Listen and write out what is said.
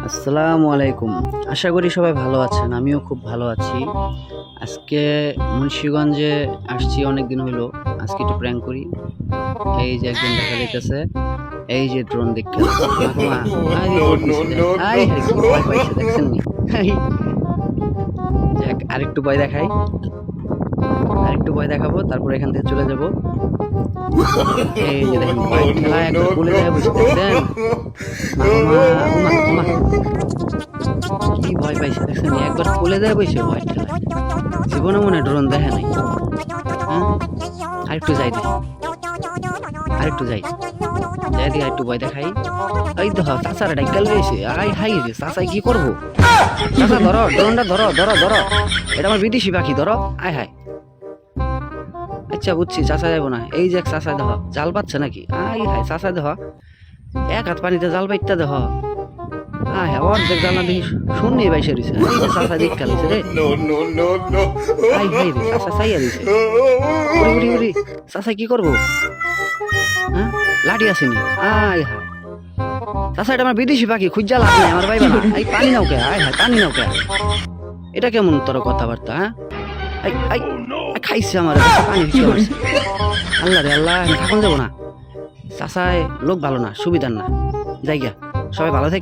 আসসালামু আলাইকুম। আশা করি সবাই ভালো আছেন, আমিও খুব ভালো আছি। আজকে মুন্সিগঞ্জে আসছি, অনেক দিন হইলো। আজকে একটু প্র্যাঙ্ক করি। এই যে একজন দেখা যাইতেছে, এই যে ড্রোন দেখতে দেখছেন নি? যাক, আরেকটু ভয় দেখাই, আরেকটু ভয় দেখাবো, তারপর এখান থেকে চলে যাব। এই যে দেখেন ভয় ঠেলা একবার বলে যায়, বুঝতে দেখছেন? কি ভয় পাইছে দেখছেন? একবার কোলে দেয় বইছে ভয় ঠেলা। জীবনে মনে ড্রোন দেখে নাই। হ্যাঁ, আরেকটু যাই দেখ, আরেকটু যাই যাই দিকে আরেকটু ভয় দেখাই। এই দেখ চাচারা ডাইকাল রয়েছে। আই হাই রে, চাচাই কি করবো? চাচা ধরো ড্রোনটা, ধরো ধরো ধরো, এটা আমার বিদেশি পাখি, ধরো। আয় হায়, আচ্ছা বুঝছি, চাচা যাবো না। এই যে চাচা দেহ জাল পাচ্ছে নাকি? আই হায়, চাচা দেহ এক হাত পানিতে জাল পাইতে দেহ। হ্যাঁ হ্যাঁ, অর্ধেক জাল না দেখি শুননি বাইসে রয়েছে। এই যে চাচা দিক খেলেছে রে। হাই হাই রে, চাচা চাইয়া দিছে। উড়ি উড়ি উড়ি, চাচা কি করবো? হ্যাঁ, লাঠি আসেনি। আয় হায়, চাচা এটা আমার বিদেশি পাখি, খুঁজা লাভ নাই, আমার পাইবা না। এই পানি নাও কে? আয় হায়, পানি নাও কে? এটা কেমন তোর কথাবার্তা? হ্যাঁ, খাইছে আমার পানি দিতে পারছে। আল্লাহ রে আল্লাহ, আমি থাকুন যাবো না। চাচায় লোক ভালো না, সুবিধার না। যাই গিয়া, সবাই ভালো থাকে।